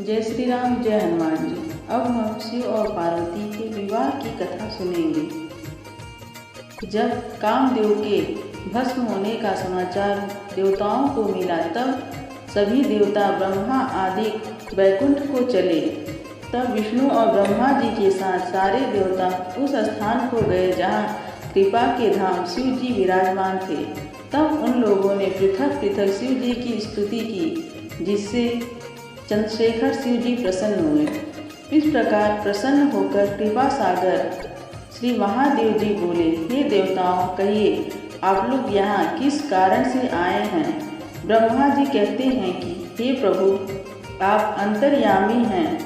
जय श्री राम, जय हनुमान जी। अब हम शिव और पार्वती के विवाह की कथा सुनेंगे। जब कामदेव के भस्म होने का समाचार देवताओं को मिला, तब सभी देवता ब्रह्मा आदि वैकुंठ को चले। तब विष्णु और ब्रह्मा जी के साथ सारे देवता उस स्थान को गए जहाँ कृपा के धाम शिव जी विराजमान थे। तब उन लोगों ने पृथक पृथक शिव जी की स्तुति की, जिससे चंद्रशेखर शिव जी प्रसन्न हुए। इस प्रकार प्रसन्न होकर कृपा सागर श्री महादेव जी बोले, हे देवताओं, कहिए आप लोग यहाँ किस कारण से आए हैं। ब्रह्मा जी कहते हैं कि हे प्रभु, आप अंतर्यामी हैं,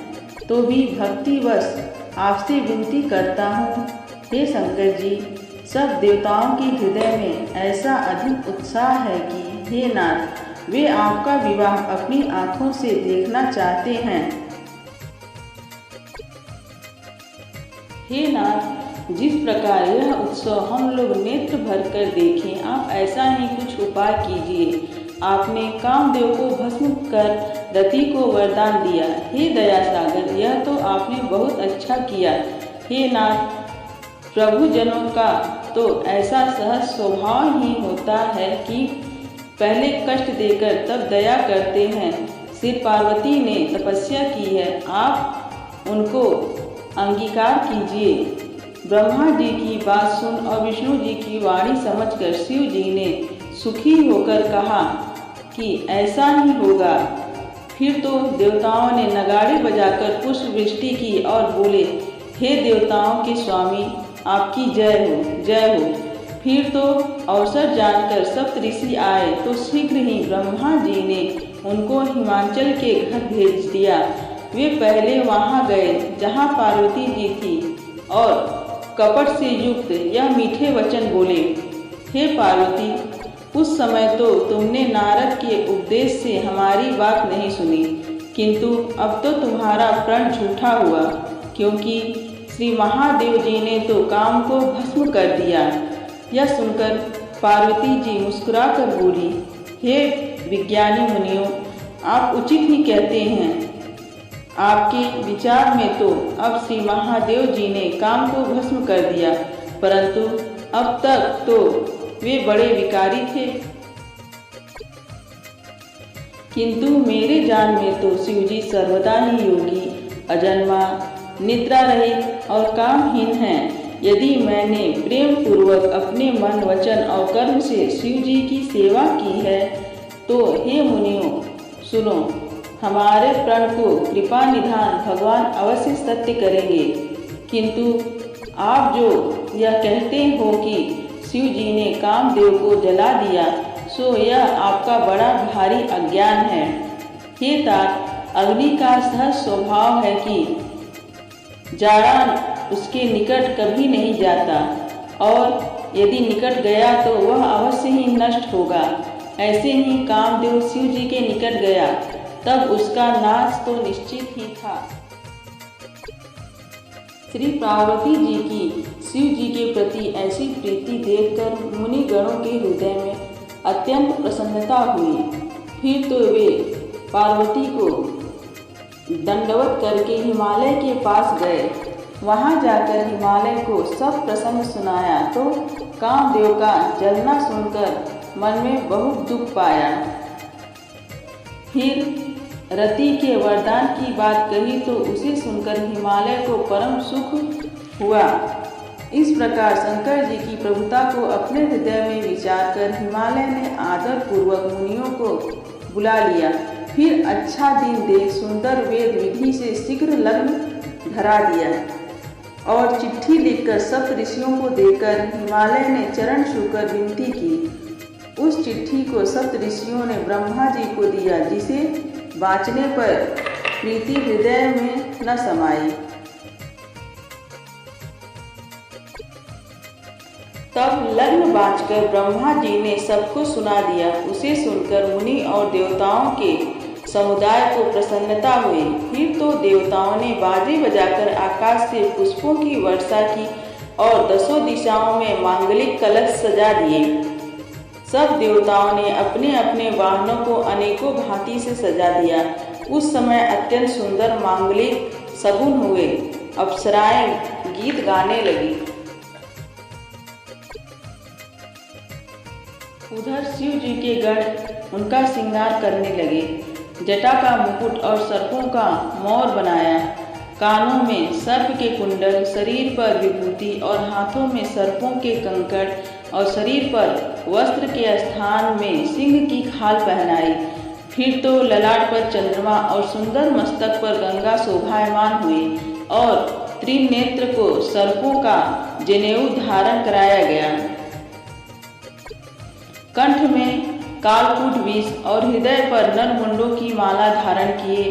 तो भी भक्तिवश आपसे विनती करता हूँ। हे शंकर जी, सब देवताओं के हृदय में ऐसा अधिक उत्साह है कि हे नाथ, वे आपका विवाह अपनी आंखों से देखना चाहते हैं। हे नाथ, जिस प्रकार यह उत्सव हम लोग नेत्र भर कर देखें, आप ऐसा ही कुछ उपाय कीजिए। आपने कामदेव को भस्म कर रति को वरदान दिया। हे दया सागर, यह तो आपने बहुत अच्छा किया। हे नाथ, प्रभु जनों का तो ऐसा सहज स्वभाव ही होता है कि पहले कष्ट देकर तब दया करते हैं। श्री पार्वती ने तपस्या की है, आप उनको अंगीकार कीजिए। ब्रह्मा जी की बात सुन और विष्णु जी की वाणी समझकर शिव जी ने सुखी होकर कहा कि ऐसा ही होगा। फिर तो देवताओं ने नगाड़े बजाकर पुष्प वृष्टि की और बोले, हे देवताओं के स्वामी, आपकी जय हो, जय हो। फिर तो अवसर जानकर सप्तऋषि आए, तो शीघ्र ही ब्रह्मा जी ने उनको हिमाचल के घर भेज दिया। वे पहले वहां गए जहां पार्वती जी थी और कपट से युक्त यह मीठे वचन बोले, हे पार्वती, उस समय तो तुमने नारद के उपदेश से हमारी बात नहीं सुनी, किंतु अब तो तुम्हारा प्रण झूठा हुआ, क्योंकि श्री महादेव जी ने तो काम को भस्म कर दिया। यह सुनकर पार्वती जी मुस्कुराकर बोली, हे विज्ञानी मुनियों, आप उचित ही कहते हैं। आपके विचार में तो अब श्री महादेव जी ने काम को भस्म कर दिया, परंतु अब तक तो वे बड़े विकारी थे। किंतु मेरे जान में तो शिव जी सर्वदा ही योगी, अजन्मा, निद्रा रहित और कामहीन हैं। यदि मैंने प्रेम पूर्वक अपने मन, वचन और कर्म से शिव जी की सेवा की है, तो हे मुनियों सुनो, हमारे प्रण को कृपा निधान भगवान अवश्य सत्य करेंगे। किंतु आप जो यह कहते हो कि शिव जी ने कामदेव को जला दिया, सो यह आपका बड़ा भारी अज्ञान है। हे तात, अग्नि का सहज स्वभाव है कि जाड़ा उसके निकट कभी नहीं जाता, और यदि निकट गया तो वह अवश्य ही नष्ट होगा। ऐसे ही कामदेव शिव जी के निकट गया, तब उसका नाश तो निश्चित ही था। श्री पार्वती जी की शिव जी के प्रति ऐसी प्रीति देखकर मुनि गणों के हृदय में अत्यंत प्रसन्नता हुई। फिर तो वे पार्वती को दंडवत करके हिमालय के पास गए। वहां जाकर हिमालय को सब प्रसंग सुनाया, तो कामदेव का जलना सुनकर मन में बहुत दुख पाया। फिर रति के वरदान की बात कही, तो उसे सुनकर हिमालय को परम सुख हुआ। इस प्रकार शंकर जी की प्रभुता को अपने हृदय में विचार कर हिमालय ने आदर पूर्वक मुनियों को बुला लिया। फिर अच्छा दिन देख सुंदर वेद विधि से शीघ्र लग्न धरा दिया और चिट्ठी लिखकर सप्त ऋषियों को देकर हिमालय ने चरण छूकर विनती की। उस चिट्ठी को सप्त ऋषियों ने ब्रह्मा जी को दिया, जिसे वाचने पर प्रीति हृदय में न समाई। तब लग्न बाँचकर ब्रह्मा जी ने सबको सुना दिया। उसे सुनकर मुनि और देवताओं के समुदाय को प्रसन्नता हुई। फिर तो देवताओं ने बाजे बजाकर आकाश से पुष्पों की वर्षा की और दसों दिशाओं में मांगलिक कलश सजा दिए। सब देवताओं ने अपने अपने वाहनों को अनेकों भांति से सजा दिया उस समय अत्यंत सुंदर मांगलिक शगुन हुए। अप्सराएं गीत गाने लगी। उधर शिव जी के गण उनका श्रृंगार करने लगे। जटा का मुकुट और सर्पों का मोर बनाया, कानों में सर्प के कुंडल, शरीर पर विभूति और हाथों में सर्पों के कंकड़ और शरीर पर वस्त्र के स्थान में सिंह की खाल पहनाई। फिर तो ललाट पर चंद्रमा और सुंदर मस्तक पर गंगा शोभायमान हुई और त्रिनेत्र को सर्पों का जनेऊ धारण कराया गया। कंठ में कालकूट विष और हृदय पर नरमुंडों की माला धारण किए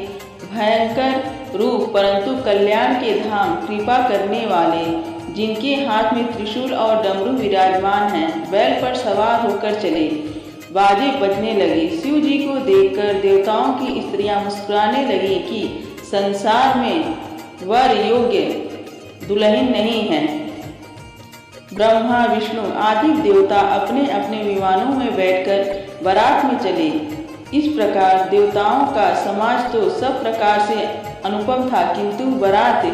भयंकर रूप परंतु कल्याण के धाम कृपा करने वाले, जिनके हाथ में त्रिशूल और डमरू विराजमान हैं, बैल पर सवार होकर चले। बाजे बजने लगे। शिव जी को देखकर देवताओं की स्त्रियां मुस्कुराने लगी कि संसार में वर योग्य दुल्हन नहीं है। ब्रह्मा विष्णु आदि देवता अपने अपने विमानों में बैठकर बारात में चले। इस प्रकार देवताओं का समाज तो सब प्रकार से अनुपम था, किंतु बारात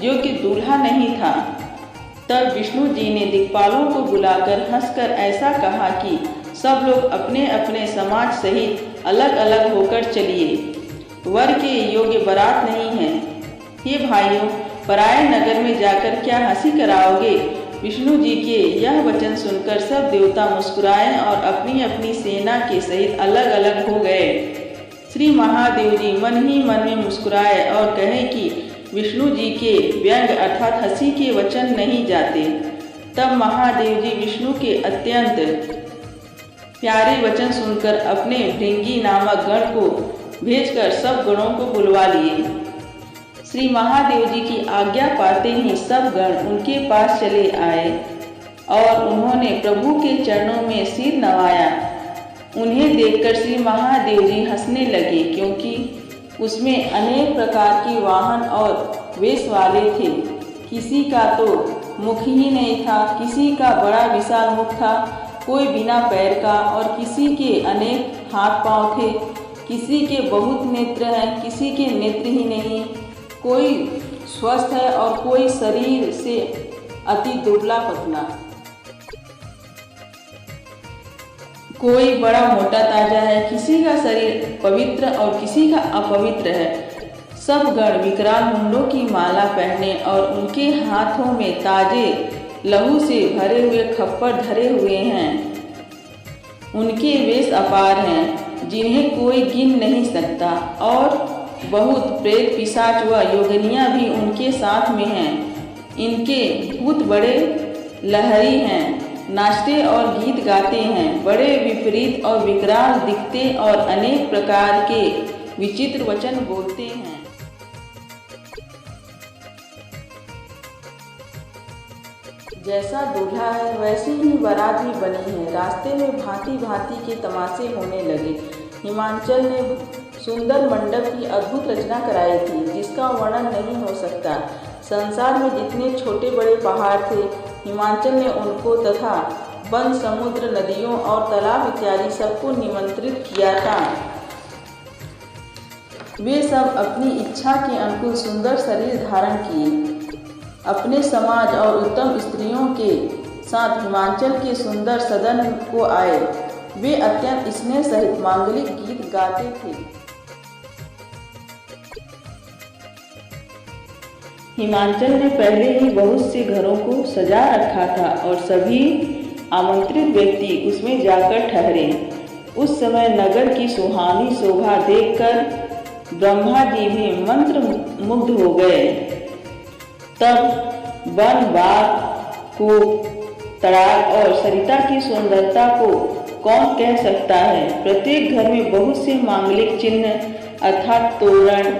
योग्य दूल्हा नहीं था। तब विष्णु जी ने दिक्पालों को बुलाकर हंसकर ऐसा कहा कि सब लोग अपने अपने समाज सहित अलग अलग होकर चलिए, वर के योग्य बारात नहीं है। हे भाइयों, पराये नगर में जाकर क्या हंसी कराओगे? विष्णु जी के यह वचन सुनकर सब देवता मुस्कुराए और अपनी अपनी सेना के सहित अलग अलग हो गए। श्री महादेव जी मन ही मन में मुस्कुराए और कहे कि विष्णु जी के व्यंग अर्थात हंसी के वचन नहीं जाते। तब महादेव जी विष्णु के अत्यंत प्यारे वचन सुनकर अपने भृंगी नामक गण को भेजकर सब गणों को बुलवा लिए। श्री महादेव जी की आज्ञा पाते ही सब गण उनके पास चले आए और उन्होंने प्रभु के चरणों में सिर नवाया। उन्हें देखकर श्री महादेव जी हंसने लगे, क्योंकि उसमें अनेक प्रकार के वाहन और वेश वाले थे। किसी का तो मुख ही नहीं था, किसी का बड़ा विशाल मुख था, कोई बिना पैर का, और किसी के अनेक हाथ पांव थे। किसी के बहुत नेत्र हैं, किसी के नेत्र ही नहीं। कोई स्वस्थ है और कोई शरीर से अति दुबला पतला। कोई बड़ा मोटा ताजा है, किसी का शरीर पवित्र और किसी का अपवित्र है। सब गण विकराल मुंडों की माला पहने और उनके हाथों में ताजे लहू से भरे हुए खप्पर धरे हुए हैं। उनके वेश अपार हैं, जिन्हें कोई गिन नहीं सकता, और बहुत प्रेत पिशाच व योगिनियां भी उनके साथ में हैं। इनके भूत बड़े लहरी हैं, नाचते और गीत गाते हैं, बड़े विपरीत और विकराल दिखते और अनेक प्रकार के विचित्र वचन बोलते हैं। जैसा दूल्हा है वैसी ही बारात भी बनी है। रास्ते में भांति भांति के तमाशे होने लगे। हिमांचल ने सुंदर मंडप की अद्भुत रचना कराई थी, जिसका वर्णन नहीं हो सकता। संसार में जितने छोटे बड़े पहाड़ थे, हिमांचल ने उनको तथा वन, समुद्र, नदियों और तालाब इत्यादि सबको निमंत्रित किया था। वे सब अपनी इच्छा के अनुकूल सुंदर शरीर धारण किए। अपने समाज और उत्तम स्त्रियों के साथ हिमांचल के सुंदर सदन को आए। वे अत्यंत स्नेह सहित मांगलिक गीत गाते थे। हिमांचल ने पहले ही बहुत से घरों को सजा रखा था और सभी आमंत्रित व्यक्ति उसमें जाकर ठहरे। उस समय नगर की सुहानी शोभा देखकर ब्रह्मा जी भी मंत्र मुग्ध हो गए। तब वन, बाग को, तड़ाग और सरिता की सुंदरता को कौन कह सकता है। प्रत्येक घर में बहुत से मांगलिक चिन्ह अर्थात तोरण,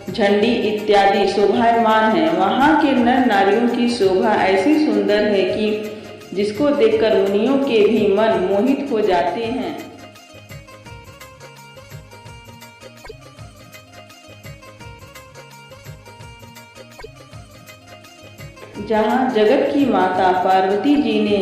झंडी इत्यादि शोभायमान है। वहाँ के नर नारियों की शोभा ऐसी सुंदर है कि जिसको देखकर मुनियों के भी मन मोहित हो जाते हैं। जहाँ जगत की माता पार्वती जी ने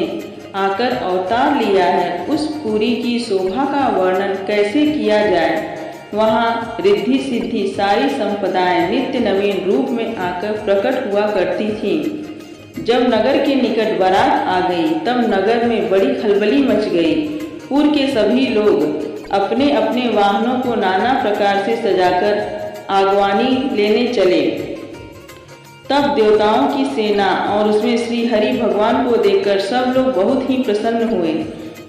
आकर अवतार लिया है, उस पुरी की शोभा का वर्णन कैसे किया जाए। वहाँ रिद्धि सिद्धि सारी संपदाएं नित्य नवीन रूप में आकर प्रकट हुआ करती थीं। जब नगर के निकट बारात आ गई तब नगर में बड़ी खलबली मच गई। पुर के सभी लोग अपने अपने वाहनों को नाना प्रकार से सजाकर आगवानी लेने चले। तब देवताओं की सेना और उसमें श्री हरि भगवान को देखकर सब लोग बहुत ही प्रसन्न हुए,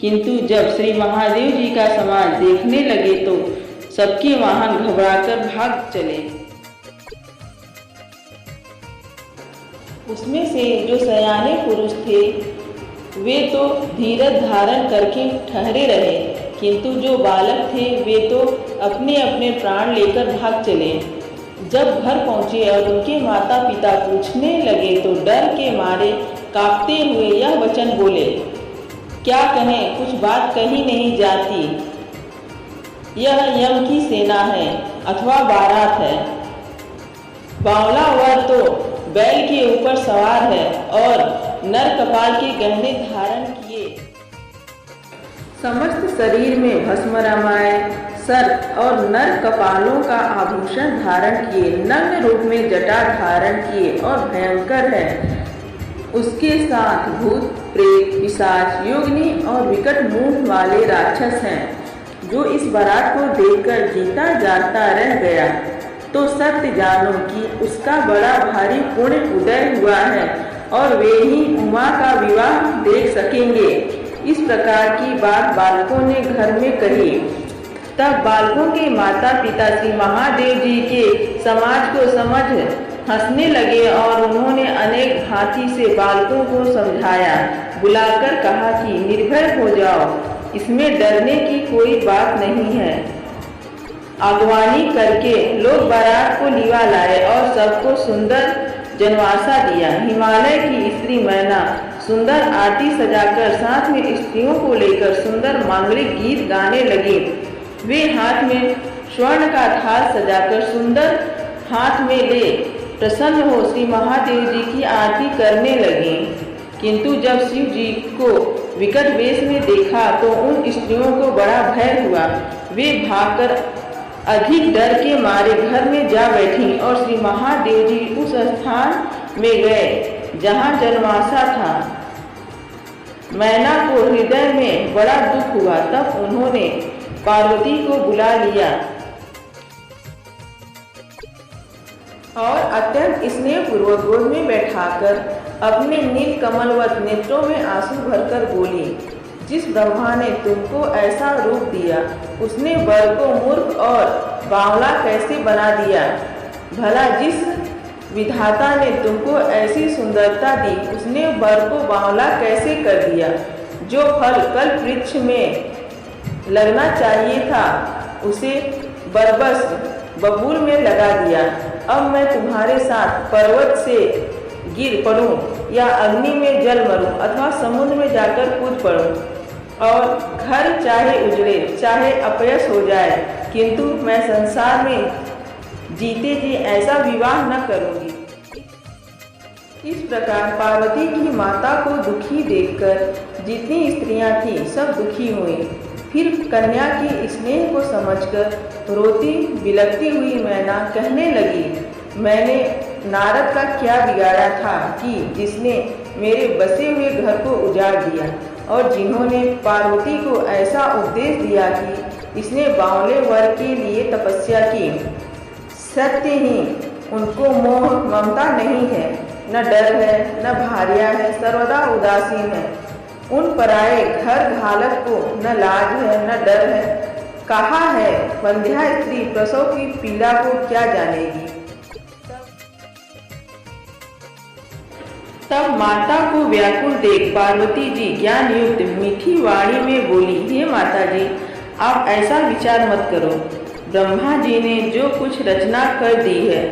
किंतु जब श्री महादेव जी का समाज देखने लगे तो सबके वाहन घबराकर भाग चले। उसमें से जो सयाने पुरुष थे वे तो धीरज धारण करके ठहरे रहे, किंतु जो बालक थे वे तो अपने अपने प्राण लेकर भाग चले। जब घर पहुँचे और उनके माता पिता पूछने लगे तो डर के मारे कांपते हुए यह वचन बोले, क्या कहें, कुछ बात कही नहीं जाती। यह यम की सेना है अथवा बारात है। बावला वर तो बैल के ऊपर सवार है और नर कपाल के गहने धारण किए, समस्त शरीर में भस्म रमाए, सर्प और नर कपालों का आभूषण धारण किए, नग्न रूप में जटा धारण किए और भयंकर है। उसके साथ भूत, प्रेत, पिशाच, योगिनी और विकट मुंह वाले राक्षस हैं। जो इस बारात को देखकर जीता जागता रह गया तो सत्य जानो कि उसका बड़ा भारी पुण्य उदय हुआ है और वे ही उमा का विवाह देख सकेंगे। इस प्रकार की बात बालकों ने घर में कही। तब बालकों के माता पिता श्री महादेव जी के समाज को समझ हंसने लगे और उन्होंने अनेक भांति से बालकों को समझाया, बुलाकर कहा कि निर्भय हो जाओ, इसमें डरने की कोई बात नहीं है। अगवानी करके लोग बारात को लिवा लाए और सबको सुंदर जनवासा दिया। हिमालय की स्त्री मैना सुंदर आरती सजाकर साथ में स्त्रियों को लेकर सुंदर मांगलिक गीत गाने लगे। वे हाथ में स्वर्ण का थाल सजाकर सुंदर हाथ में ले प्रसन्न हो श्री महादेव जी की आरती करने लगे। किंतु जब शिव जी को विकट वेश में देखा तो उन स्त्रियों को बड़ा भय हुआ। वे भागकर अधिक डर के मारे घर में जा बैठी और श्री महादेव जी उस स्थान में गए जहाँ जनवासा था। मैना को हृदय में बड़ा दुख हुआ। तब उन्होंने पार्वती को बुला लिया और अत्यंत स्नेहपूर्वक गोद में बैठाकर अपने नील कमलवत नेत्रों में आंसू भरकर बोली, जिस ब्रह्मा ने तुमको ऐसा रूप दिया उसने वर को मूर्ख और बावला कैसे बना दिया। भला जिस विधाता ने तुमको ऐसी सुंदरता दी उसने वर को बावला कैसे कर दिया। जो फल कल वृक्ष में लगना चाहिए था उसे बरबस बबूल में लगा दिया। अब मैं तुम्हारे साथ पर्वत से गिर पड़ूं या अग्नि में जल मरूं अथवा समुद्र में जाकर कूद पड़ूं और घर चाहे उजड़े चाहे अपयश हो जाए, किंतु मैं संसार में जीते जी ऐसा विवाह न करूंगी। इस प्रकार पार्वती की माता को दुखी देखकर जितनी स्त्रियां थीं सब दुखी हुई। फिर कन्या की स्नेह को समझकर रोती बिलखती हुई मैना कहने लगी, मैंने नारद का क्या बिगाड़ा था कि जिसने मेरे बसे हुए घर को उजाड़ दिया और जिन्होंने पार्वती को ऐसा उपदेश दिया कि इसने बावले वर के लिए तपस्या की। सत्य ही उनको मोह ममता नहीं है, न डर है न भार्या है, सर्वदा उदासीन है। उन पराये घर घालक को न लाज है न डर है। कहा है वंध्या स्त्री प्रसव की पीड़ा को क्या जानेगी। तब माता को व्याकुल देख पार्वती जी ज्ञान युक्त मीठी वाणी में बोली, हे माता जी, आप ऐसा विचार मत करो। ब्रह्मा जी ने जो कुछ रचना कर दी है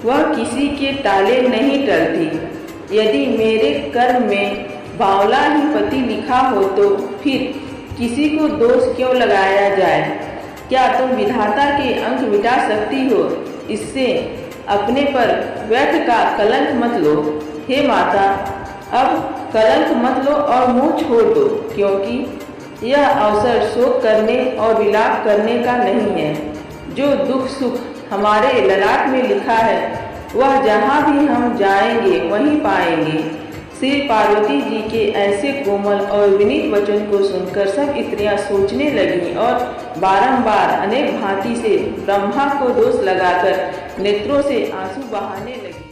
वह किसी के टाले नहीं टलती। यदि मेरे कर्म में बावला ही पति लिखा हो तो फिर किसी को दोष क्यों लगाया जाए। क्या तुम विधाता के अंक मिटा सकती हो, इससे अपने पर व्यर्थ का कलंक मत लो। हे माता, अब कलंक मत लो और मुंह छोड़ दो, क्योंकि यह अवसर शोक करने और विलाप करने का नहीं है। जो दुख सुख हमारे ललाट में लिखा है वह जहाँ भी हम जाएंगे वहीं पाएंगे। श्री पार्वती जी के ऐसे कोमल और विनीत वचन को सुनकर सब स्त्रियां सोचने लगीं और बारंबार अनेक भांति से ब्रह्मा को दोष लगाकर नेत्रों से आंसू बहाने लगी।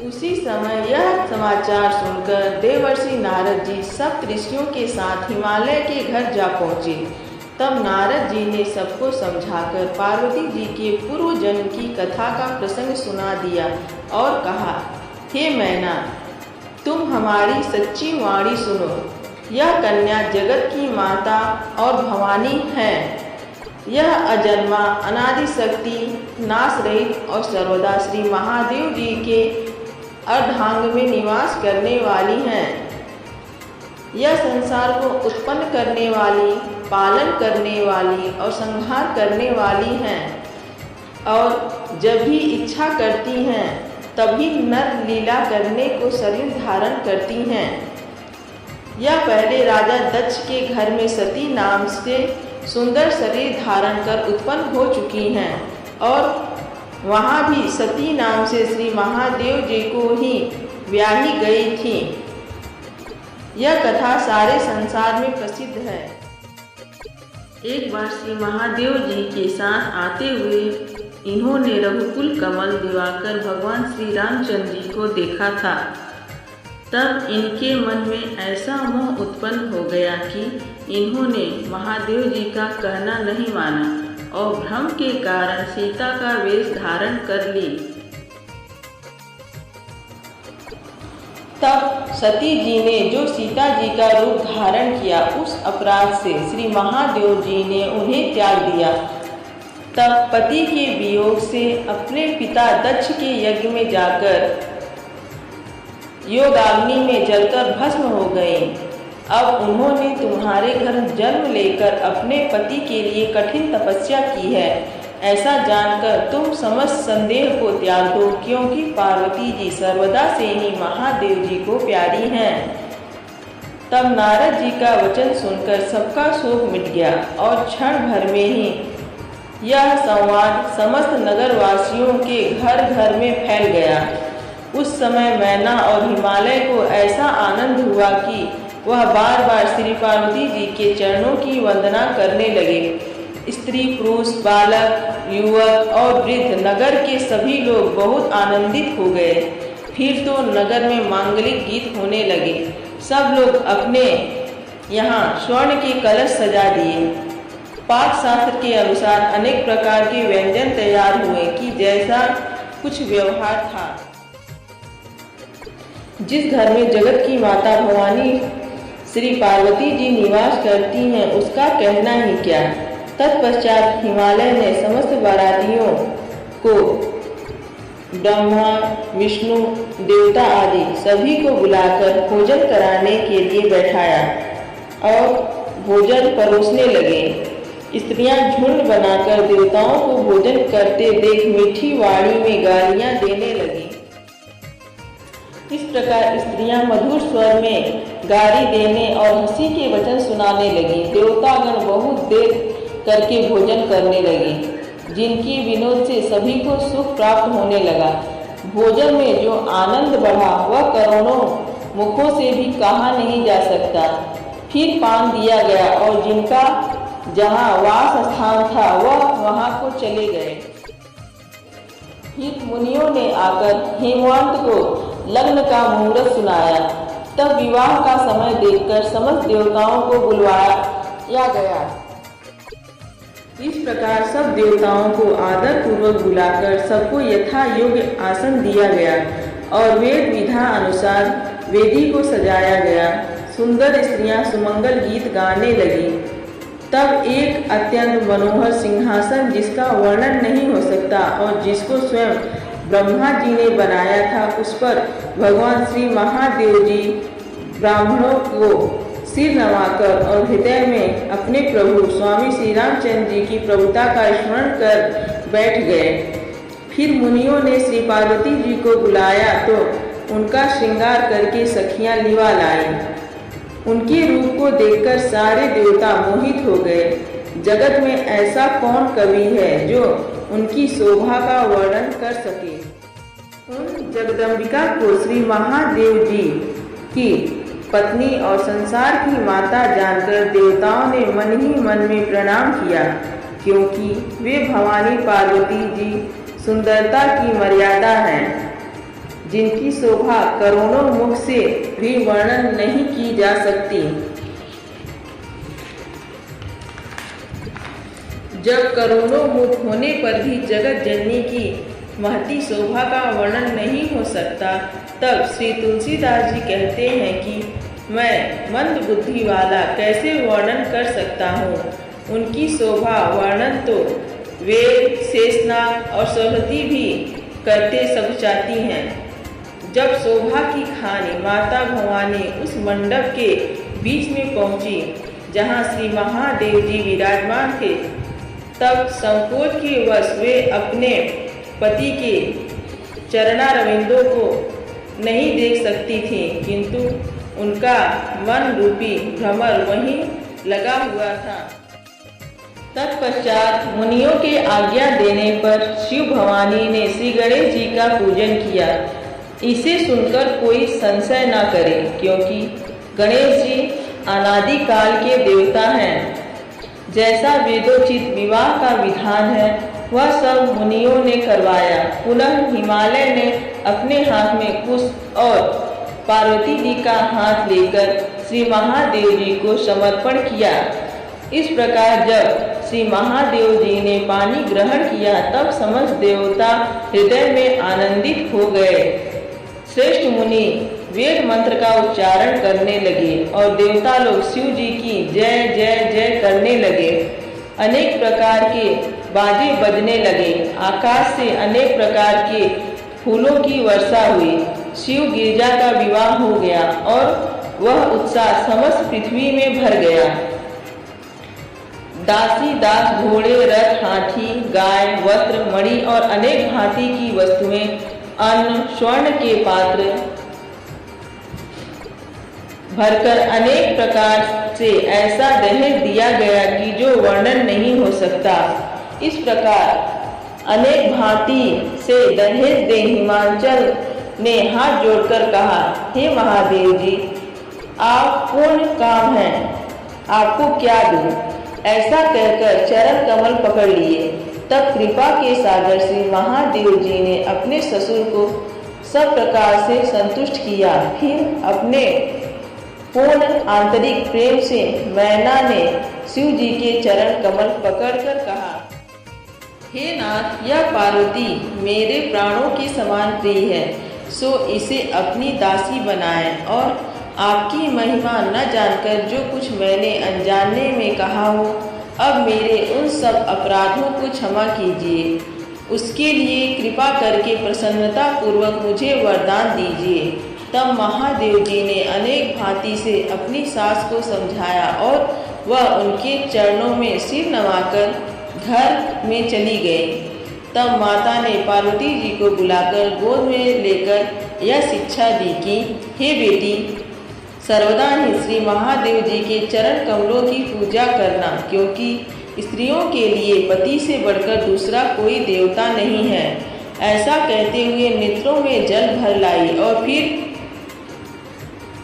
उसी समय यह समाचार सुनकर देवर्षि नारद जी सब ऋषियों के साथ हिमालय के घर जा पहुँचे। तब नारद जी ने सबको समझाकर पार्वती जी के पूर्व जन्म की कथा का प्रसंग सुना दिया और कहा, हे मैना, तुम हमारी सच्ची वाणी सुनो। यह कन्या जगत की माता और भवानी है। यह अजन्मा, अनादि शक्ति, नाश रहित और सर्वदा श्री महादेव जी के अर्धांग में निवास करने वाली हैं। यह संसार को उत्पन्न करने वाली, पालन करने वाली और संहार करने वाली हैं और जब भी इच्छा करती हैं तभी नर लीला करने को शरीर धारण करती हैं। यह पहले राजा दक्ष के घर में सती नाम से सुंदर शरीर धारण कर उत्पन्न हो चुकी हैं और वहाँ भी सती नाम से श्री महादेव जी को ही ब्याही गई थी। यह कथा सारे संसार में प्रसिद्ध है। एक बार श्री महादेव जी के साथ आते हुए इन्होंने रघुकुल कमल दिवाकर भगवान श्री रामचंद्र जी को देखा था। तब इनके मन में ऐसा मोह उत्पन्न हो गया कि इन्होंने महादेव जी का कहना नहीं माना और भ्रम के कारण सीता का वेश धारण कर ली। तब सती जी ने जो सीता जी का रूप धारण किया, उस अपराध से श्री महादेव जी ने उन्हें त्याग दिया। तब पति के वियोग से अपने पिता दक्ष के यज्ञ में जाकर योगाग्नि में जलकर भस्म हो गए। अब उन्होंने तुम्हारे घर जन्म लेकर अपने पति के लिए कठिन तपस्या की है। ऐसा जानकर तुम समस्त संदेह को त्याग दो, क्योंकि पार्वती जी सर्वदा से ही महादेव जी को प्यारी हैं। तब नारद जी का वचन सुनकर सबका शोक मिट गया और क्षण भर में ही यह संवाद समस्त नगरवासियों के घर घर में फैल गया। उस समय मैना और हिमालय को ऐसा आनंद हुआ कि वह बार बार श्री पार्वती जी के चरणों की वंदना करने लगे। स्त्री, पुरुष, बालक, युवक और वृद्ध, नगर के सभी लोग बहुत आनंदित हो गए। फिर तो नगर में मांगलिक गीत होने लगे। सब लोग अपने यहाँ स्वर्ण के कलश सजा दिए। पाक शास्त्र के अनुसार अनेक प्रकार के व्यंजन तैयार हुए कि जैसा कुछ व्यवहार था। जिस घर में जगत की माता भवानी श्री पार्वती जी निवास करती हैं, उसका कहना ही क्या। तत्पश्चात हिमालय ने समस्त बारातियों को ब्रह्मा, विष्णु, देवता आदि सभी को बुलाकर भोजन कराने के लिए बैठाया और भोजन परोसने लगे। स्त्रियां झुंड बनाकर देवताओं को भोजन करते देख मीठी वाणी में गालियां देने लगी। इस प्रकार स्त्रियां मधुर स्वर में गाली देने और हंसी के वचन सुनाने लगी। देवतागण बहुत देर करके भोजन करने लगे, जिनकी विनोद से सभी को सुख प्राप्त होने लगा। भोजन में जो आनंद बढ़ा वह करोड़ों मुखों से भी कहा नहीं जा सकता। फिर पान दिया गया और जिनका जहाँ वास स्थान था वह वहाँ को चले गए। फिर मुनियों ने आकर हेमवंत को लग्न का मुहूर्त सुनाया। तब विवाह का समय देखकर समस्त देवताओं को बुलवाया गया। इस प्रकार सब देवताओं को आदर पूर्वक बुलाकर सबको यथा योग्य आसन दिया गया और वेद विधा अनुसार वेदी को सजाया गया। सुंदर स्त्रियां सुमंगल गीत गाने लगी। तब एक अत्यंत मनोहर सिंहासन, जिसका वर्णन नहीं हो सकता और जिसको स्वयं ब्रह्मा जी ने बनाया था, उस पर भगवान श्री महादेव जी ब्राह्मणों को सिर नवाकर और हृदय में अपने प्रभु स्वामी श्री रामचंद्र जी की प्रभुता का स्मरण कर बैठ गए। फिर मुनियों ने श्री पार्वती जी को बुलाया तो उनका श्रृंगार करके सखियां लिवा लाई। उनके रूप को देखकर सारे देवता मोहित हो गए। जगत में ऐसा कौन कवि है जो उनकी शोभा का वर्णन कर सके। उन जगदम्बिका को श्री महादेव जी की पत्नी और संसार की माता जानकर देवताओं ने मन ही मन में प्रणाम किया, क्योंकि वे भवानी पार्वती जी सुंदरता की मर्यादा हैं, जिनकी शोभा करोड़ों मुख से भी वर्णन नहीं की जा सकती। जब करोड़ों मुख होने पर भी जगत जननी की महती शोभा का वर्णन नहीं हो सकता, तब श्री तुलसीदास जी कहते हैं कि मैं मंद बुद्धि वाला कैसे वर्णन कर सकता हूँ। उनकी शोभा वर्णन तो वेद, शेषनाग और सरस्वती भी करते सब चाहती हैं। जब शोभा की खानी माता भवानी उस मंडप के बीच में पहुंची जहां श्री महादेव जी विराजमान थे, तब संकोच के वश वे अपने पति के चरणारविंदों को नहीं देख सकती थी, किंतु उनका मन रूपी भ्रमर वहीं लगा हुआ था। तत्पश्चात मुनियों के आज्ञा देने पर शिव भवानी ने श्री गणेश जी का पूजन किया। इसे सुनकर कोई संशय न करे, क्योंकि गणेश जी अनादिकाल के देवता हैं। जैसा वेदोचित विवाह का विधान है वह सब मुनियों ने करवाया। पुनः हिमालय ने अपने हाथ में कुश और पार्वती जी का हाथ लेकर श्री महादेव जी को समर्पण किया। इस प्रकार जब श्री महादेव जी ने पानी ग्रहण किया, तब समस्त देवता हृदय में आनंदित हो गए। श्रेष्ठ मुनि वेद मंत्र का उच्चारण करने लगे और देवता लोग शिव जी की जय जय जय करने लगे। अनेक प्रकार के बाजे बजने लगे। आकाश से अनेक प्रकार के फूलों की वर्षा हुई। शिव गिरिजा का विवाह हो गया और वह उत्साह समस्त पृथ्वी में भर गया। दासी दास, घोड़े, रथ, हाथी, गाय, वस्त्र, मणि और अनेक भांति की वस्तुएं, अन्न, स्वर्ण के पात्र भरकर अनेक प्रकार से ऐसा दहेज दिया गया कि जो वर्णन नहीं हो सकता। इस प्रकार अनेक भांति से दहेज दे हिमाचल ने हाथ जोड़कर कहा, हे महादेव जी, आप पूर्ण काम हैं, आपको क्या दूं। ऐसा कहकर चरण कमल पकड़ लिए। तब कृपा के सागर श्री महादेव जी ने अपने ससुर को सब प्रकार से संतुष्ट किया। फिर अपने पूर्ण आंतरिक प्रेम से मैना ने शिव जी के चरण कमल पकड़कर कहा, हे नाथ, यह पार्वती मेरे प्राणों के समान प्रिय है, सो इसे अपनी दासी बनाएं और आपकी महिमा न जानकर जो कुछ मैंने अनजाने में कहा हो, अब मेरे उन सब अपराधों को क्षमा कीजिए। उसके लिए कृपा करके प्रसन्नता पूर्वक मुझे वरदान दीजिए। तब महादेव जी ने अनेक भांति से अपनी सास को समझाया और वह उनके चरणों में सिर नवाकर घर में चली गई। तब माता ने पार्वती जी को बुलाकर गोद में लेकर यह शिक्षा दी कि हे बेटी, सर्वदा ही श्री महादेव जी के चरण कमलों की पूजा करना, क्योंकि स्त्रियों के लिए पति से बढ़कर दूसरा कोई देवता नहीं है। ऐसा कहते हुए नेत्रों में जल भर लाई और फिर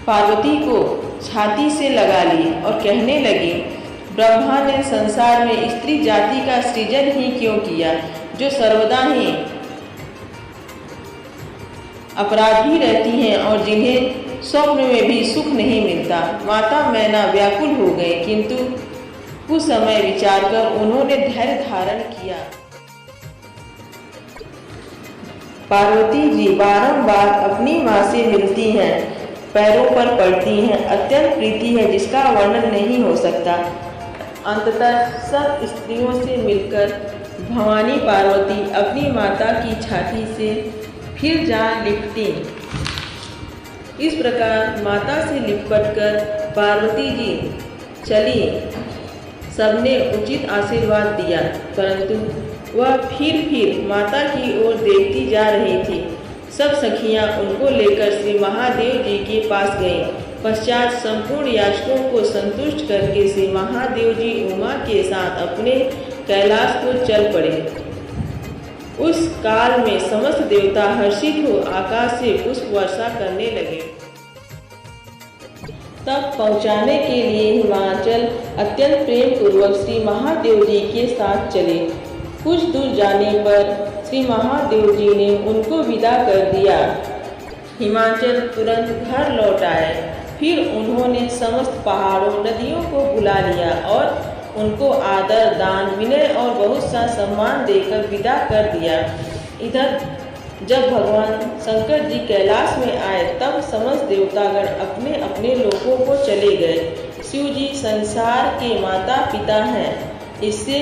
पार्वती को छाती से लगा ली और कहने लगी, ब्रह्मा ने संसार में स्त्री जाति का सृजन ही क्यों किया, जो सर्वदा ही अपराधी रहती हैं और जिन्हें स्वप्न में भी सुख नहीं मिलता। माता मैना व्याकुल हो गए, किंतु कुछ समय विचार कर उन्होंने धैर्य धारण किया। पार्वती जी बारंबार अपनी माँ से मिलती हैं, पैरों पर पड़ती हैं, अत्यंत प्रीति है जिसका वर्णन नहीं हो सकता। अंततः सब स्त्रियों से मिलकर भवानी पार्वती अपनी माता की छाती से फिर जा लिपटी। इस प्रकार माता से लिपटकर पार्वती जी चली। सबने उचित आशीर्वाद दिया, परंतु वह फिर माता की ओर देखती जा रही थी। सब सखियां उनको लेकर श्री महादेव जी के पास गईं। पश्चात संपूर्ण याचकों को संतुष्ट करके श्री महादेव जी उमा के साथ अपने कैलाश को चल पड़े। उस काल में समस्त देवता हर्षित हो आकाश से पुष्प वर्षा करने लगे। तब पहुंचाने के लिए हिमाचल अत्यंत प्रेम पूर्वक श्री महादेव जी के साथ चले। कुछ दूर जाने पर श्री महादेव जी ने उनको विदा कर दिया। हिमाचल तुरंत घर लौट आए। फिर उन्होंने समस्त पहाड़ों नदियों को बुला लिया और उनको आदर दान विनय और बहुत सा सम्मान देकर विदा कर दिया। इधर जब भगवान शंकर जी कैलाश में आए तब समस्त देवतागण अपने अपने लोकों को चले गए। शिव जी संसार के माता पिता हैं, इससे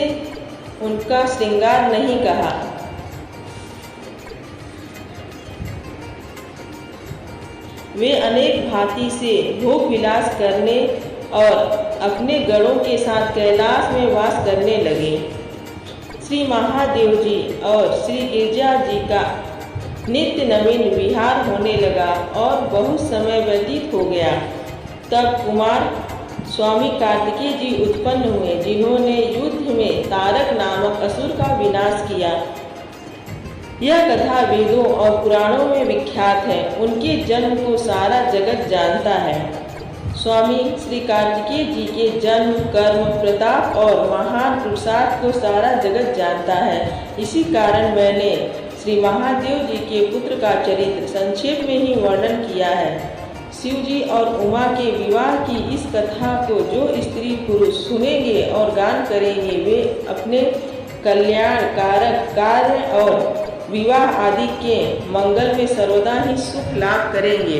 उनका श्रृंगार नहीं कहा। वे अनेक भांति से भोग विलास करने और अपने गणों के साथ कैलाश में वास करने लगे। श्री महादेव जी और श्री गिरिजा जी का नित्य नवीन विहार होने लगा और बहुत समय व्यतीत हो गया। तब कुमार स्वामी कार्तिकेय जी उत्पन्न हुए, जिन्होंने युद्ध में तारक नामक असुर का विनाश किया। यह कथा वेदों और पुराणों में विख्यात है। उनके जन्म को सारा जगत जानता है। स्वामी श्री कार्तिकेय जी के जन्म, कर्म, प्रताप और महान पुरुषार्थ को सारा जगत जानता है। इसी कारण मैंने श्री महादेव जी के पुत्र का चरित्र संक्षेप में ही वर्णन किया है। शिव जी और उमा के विवाह की इस कथा को जो स्त्री पुरुष सुनेंगे और गान करेंगे, वे अपने कल्याण कारक कार्य और विवाह आदि के मंगल में सर्वदा ही सुख लाभ करेंगे।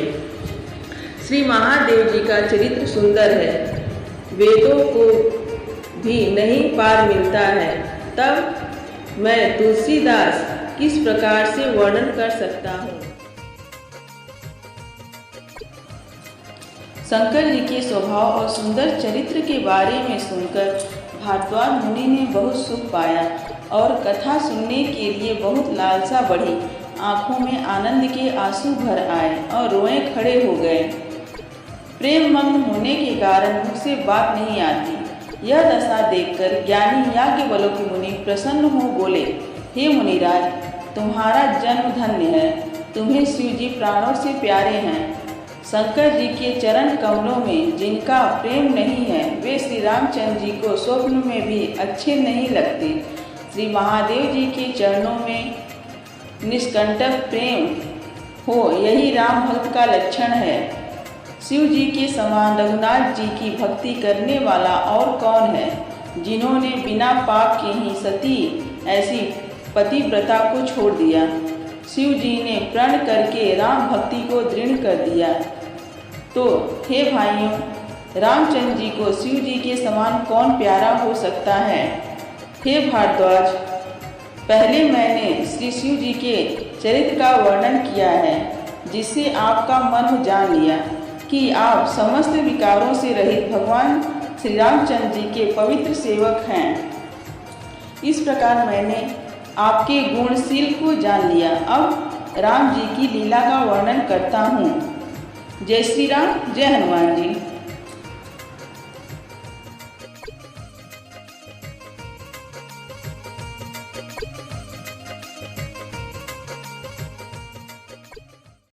श्री महादेव जी का चरित्र सुंदर है, वेदों को भी नहीं पार मिलता है। तब मैं तुलसीदास किस प्रकार से वर्णन कर सकता हूँ। शंकर जी के स्वभाव और सुंदर चरित्र के बारे में सुनकर भारद्वाज मुनि ने बहुत सुख पाया और कथा सुनने के लिए बहुत लालसा बढ़ी। आंखों में आनंद के आंसू भर आए और रोए खड़े हो गए। प्रेम मग्न होने के कारण मुख से बात नहीं आती। यह दशा देखकर ज्ञानी याज्ञवल्क्य मुनि प्रसन्न हो बोले, हे मुनिराज, तुम्हारा जन्म धन्य है। तुम्हें शिव जी प्राणों से प्यारे हैं। शंकर जी के चरण कमलों में जिनका प्रेम नहीं है, वे श्री रामचंद्र जी को स्वप्न में भी अच्छे नहीं लगते। श्री महादेव जी के चरणों में निष्कंटक प्रेम हो, यही राम भक्त का लक्षण है। शिव जी के समान रघुनाथ जी की भक्ति करने वाला और कौन है, जिन्होंने बिना पाप के ही सती ऐसी पतिव्रता को छोड़ दिया। शिव जी ने प्रण करके राम भक्ति को दृढ़ कर दिया। तो हे भाइयों, रामचंद्र जी को शिव जी के समान कौन प्यारा हो सकता है। हे भारद्वाज, पहले मैंने श्री शिव जी के चरित्र का वर्णन किया है, जिससे आपका मन जान लिया कि आप समस्त विकारों से रहित भगवान श्री रामचंद्र जी के पवित्र सेवक हैं। इस प्रकार मैंने आपके गुणशील को जान लिया। अब राम जी की लीला का वर्णन करता हूँ। जय श्री राम, जय हनुमान जी।